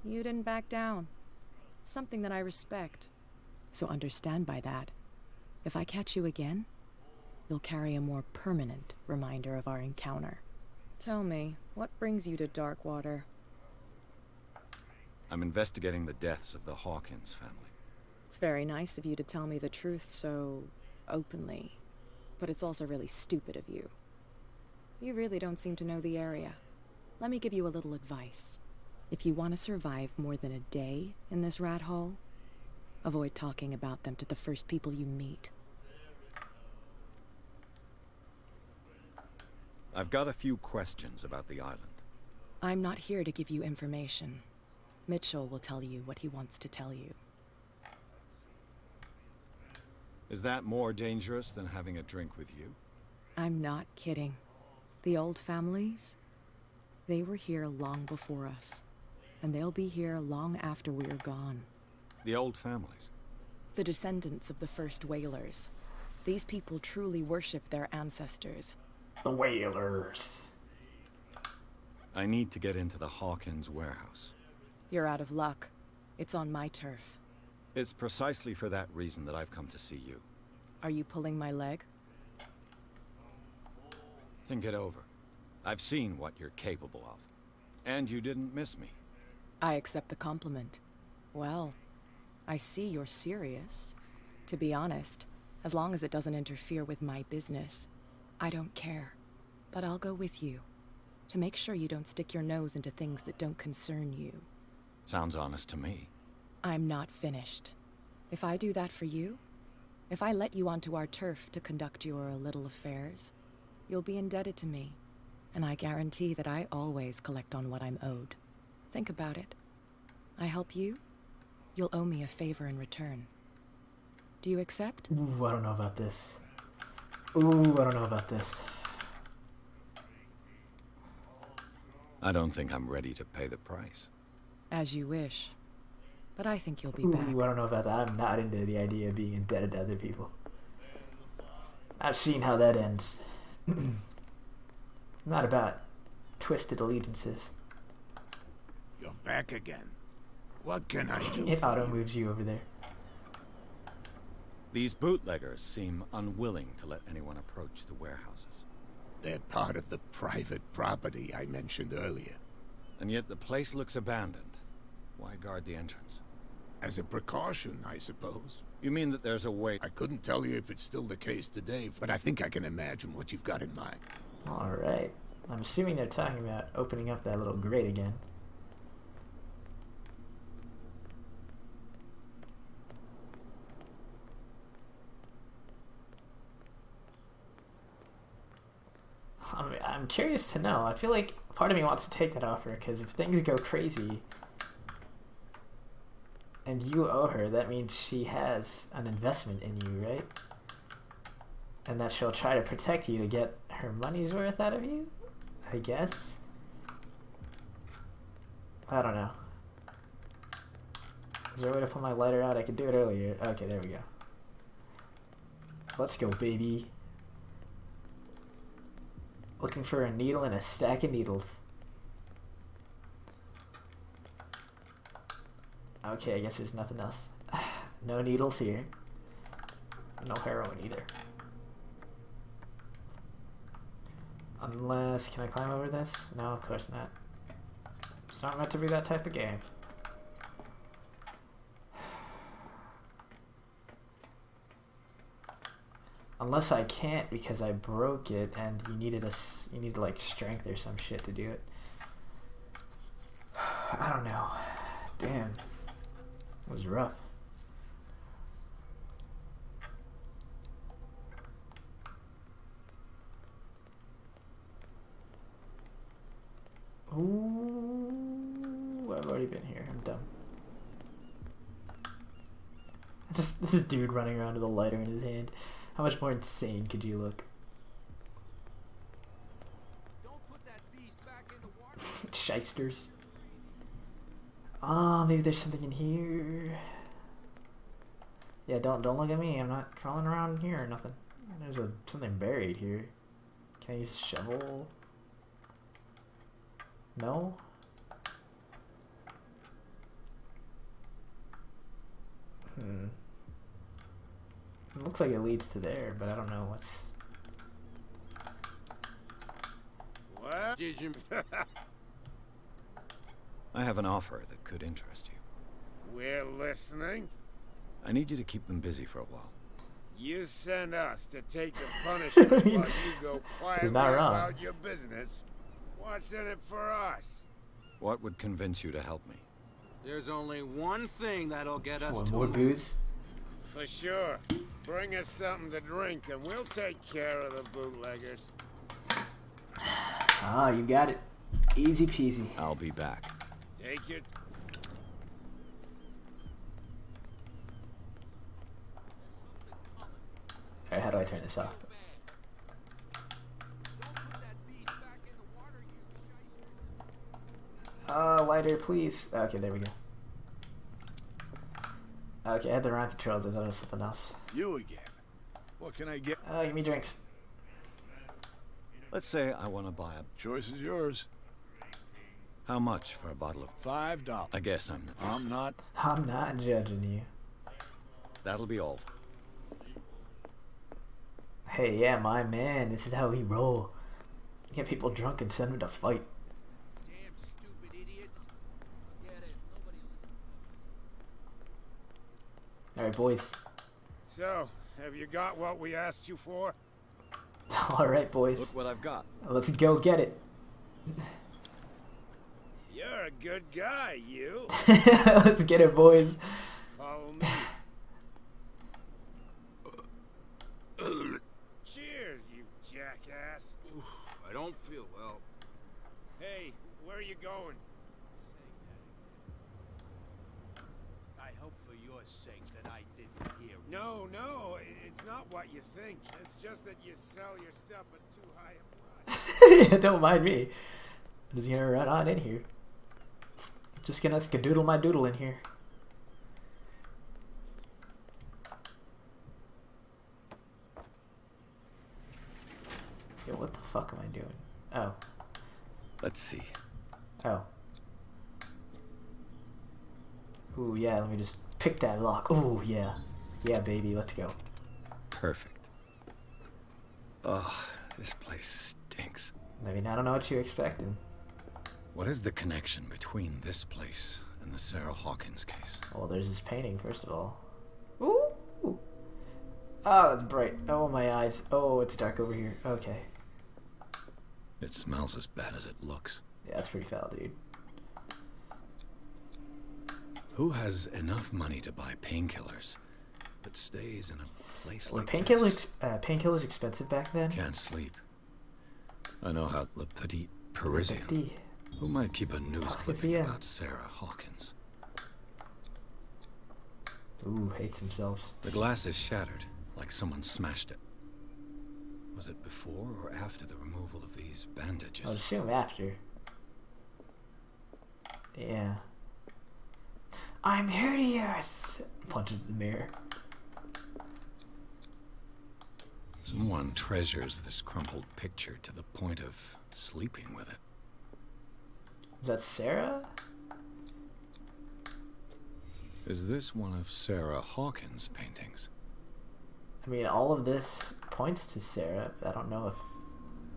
You didn't back down. It's something that I respect. So understand by that. If I catch you again, you'll carry a more permanent reminder of our encounter. Tell me, what brings you to Darkwater? I'm investigating the deaths of the Hawkins family. It's very nice of you to tell me the truth so openly. But it's also really stupid of you. You really don't seem to know the area. Let me give you a little advice. If you want to survive more than a day in this rat hole, avoid talking about them to the first people you meet. I've got a few questions about the island. I'm not here to give you information. Mitchell will tell you what he wants to tell you. Is that more dangerous than having a drink with you? I'm not kidding. The old families, they were here long before us. And they'll be here long after we're gone. The old families? The descendants of the first whalers. These people truly worship their ancestors. The whalers. I need to get into the Hawkins warehouse. You're out of luck. It's on my turf. It's precisely for that reason that I've come to see you. Are you pulling my leg? Think it over. I've seen what you're capable of. And you didn't miss me. I accept the compliment. Well, I see you're serious. To be honest, as long as it doesn't interfere with my business, I don't care. But I'll go with you, to make sure you don't stick your nose into things that don't concern you. Sounds honest to me. I'm not finished. If I do that for you, if I let you onto our turf to conduct your little affairs, you'll be indebted to me, and I guarantee that I always collect on what I'm owed. Think about it. I help you, you'll owe me a favor in return. Do you accept? Ooh, I don't know about this. Ooh, I don't know about this. I don't think I'm ready to pay the price. As you wish. But I think you'll be Ooh, back. I don't know about that. I'm not into the idea of being indebted to other people. I've seen how that ends. Not about twisted allegiances. You're back again. What can I do? It auto moves you over there. These bootleggers seem unwilling to let anyone approach the warehouses. They're part of the private property I mentioned earlier. And yet the place looks abandoned. Why guard the entrance? As a precaution, I suppose. You mean that there's a way? I couldn't tell you if it's still the case today, but I think I can imagine what you've got in mind. Alright. I'm assuming they're talking about opening up that little grate again. I'm curious to know. I feel like part of me wants to take that offer, because if things go crazy and you owe her, that means she has an investment in you, right? And that she'll try to protect you to get her money's worth out of you, I guess. I don't know. Is there a way to pull my lighter out? I could do it earlier. Okay, there we go. Let's go, baby. Looking for a needle and a stack of needles. Okay, I guess there's nothing else. No needles here. No heroin either. Unless, can I climb over this? No, of course not. It's not meant to be that type of game. Unless I can't because I broke it and you needed like strength or some shit to do it. I don't know. Damn. It was rough. Ooh, I've already been here. I'm dumb. This is dude running around with a lighter in his hand. How much more insane could you look? Don't put that beast back in the water. Shysters. Oh, maybe there's something in here. Yeah, don't look at me. I'm not crawling around in here or nothing. There's something buried here. Can I use a shovel? No? It looks like it leads to there, but I don't know what's... What? Did you... I have an offer that could interest you. We're listening. I need you to keep them busy for a while. You send us to take the punishment while you go quietly not wrong. about your business. What's in it for us? What would convince you to help me? There's only one thing that'll get us What, to more booze? For sure. Bring us something to drink and we'll take care of the bootleggers. Ah, you got it. Easy peasy. I'll be back. Take your... Alright, how do I turn this off? Lighter, please. Okay, there we go. Okay, I had the wrong controls. I thought it was something else. You again. What can I get? Give me drinks. Let's say I want to buy a... Choice is yours. How much for a bottle of... $5. I guess I'm not... I'm not judging you. That'll be all. Hey, yeah, my man. This is how we roll. Get people drunk and send them to fight. Damn stupid idiots. Get it. Nobody Alright, boys. So, have you got what we asked you for? Alright, boys. Look what I've got. Let's go get it. You're a good guy, you. Let's get it, boys. Follow me. Cheers, you jackass. I don't feel well. Hey, where are you going? I hope for your sake that I didn't hear. No, it's not what you think. It's just that you sell your stuff at too high a price. Don't mind me. I'm just gonna run on in here. Just gonna skadoodle my doodle in here. Yo, what the fuck am I doing? Oh. Let's see. Oh. Ooh, yeah, let me just pick that lock. Ooh, yeah. Yeah, baby, let's go. Perfect. Oh, this place stinks. I mean, I don't know what you're expecting. What is the connection between this place and the Sarah Hawkins case? Well, there's this painting, first of all. Ooh! Oh, that's bright. Oh, my eyes. Oh, it's dark over here. Okay. It smells as bad as it looks. Yeah, that's pretty foul, dude. Who has enough money to buy painkillers, but stays in a place like this? Painkillers expensive back then? Can't sleep. I know how Le Petit Parisien. Who might keep a news clipping about Sarah Hawkins? Ooh, hates themselves. The glass is shattered, like someone smashed it. Was it before or after the removal of these bandages? I would assume after. Yeah. I'm hideous! Punches the mirror. Someone treasures this crumpled picture to the point of sleeping with it. Is that Sarah? Is this one of Sarah Hawkins' paintings? I mean, all of this points to Sarah. I don't know if...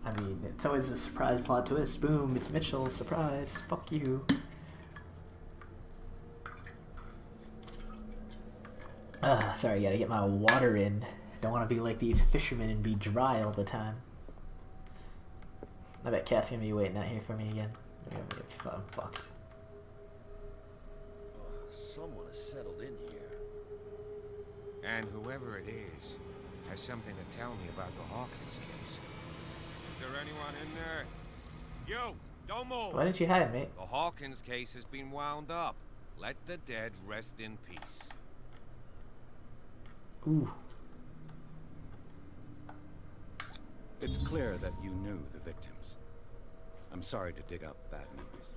I mean, it's always a surprise plot twist. Boom, it's Mitchell. Surprise. Fuck you. Sorry, gotta get my water in. Don't want to be like these fishermen and be dry all the time. I bet Cat's gonna be waiting out here for me again. I'm fucked. Someone has settled in here. And whoever it is has something to tell me about the Hawkins case. Is there anyone in there? You! Don't move! Why didn't you hide, mate? The Hawkins case has been wound up. Let the dead rest in peace. Ooh. It's clear that you knew the victims. I'm sorry to dig up bad memories.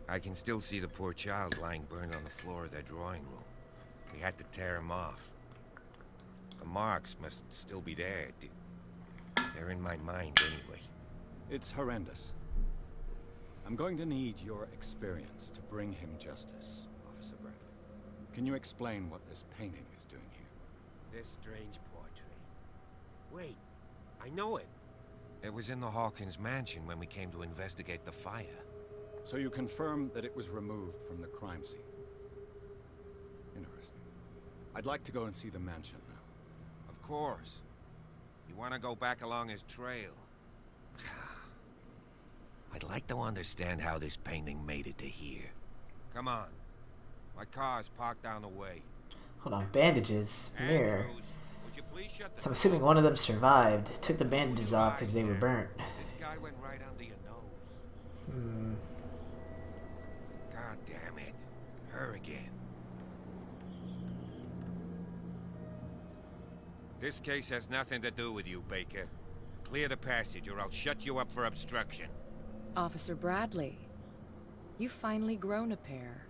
I can still see the poor child lying burned on the floor of their drawing room. We had to tear him off. The marks must still be there. They're in my mind anyway. It's horrendous. I'm going to need your experience to bring him justice, Officer Bradley. Can you explain what this painting is doing here? This strange portrait. Wait, I know it. It was in the Hawkins mansion when we came to investigate the fire. So you confirm that it was removed from the crime scene. Interesting. I'd like to go and see the mansion now. Of course. You want to go back along his trail? I'd like to understand how this painting made it to here. Come on. My car's parked down the way. Hold on, bandages, mirror. Andrews, would you please shut the So I'm assuming one of them survived. Took the bandages off because they were burnt. This guy went right under your nose. God damn it. Her again. This case has nothing to do with you, Baker. Clear the passage or I'll shut you up for obstruction. Officer Bradley, you've finally grown a pair.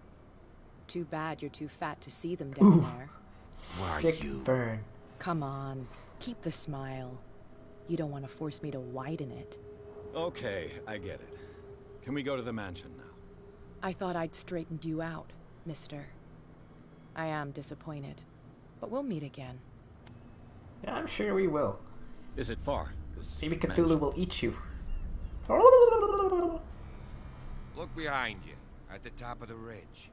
Too bad you're too fat to see them down there. Sick burn. Come on, keep the smile. You don't want to force me to widen it. Okay, I get it. Can we go to the mansion now? I thought I'd straightened you out, mister. I am disappointed, but we'll meet again. Yeah, I'm sure we will. Is it far? Maybe Cthulhu will eat you. Look behind you, at the top of the ridge.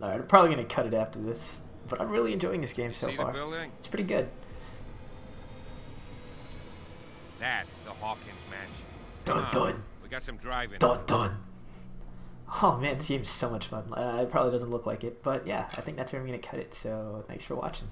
Alright, I'm probably going to cut it after this. But I'm really enjoying this game so See far. the building? It's pretty good. That's the Hawkins mansion. Dun dun. We got some driving. Dun dun. Oh man, this game is so much fun. It probably doesn't look like it, but yeah, I think that's where I'm going to cut it. So thanks for watching.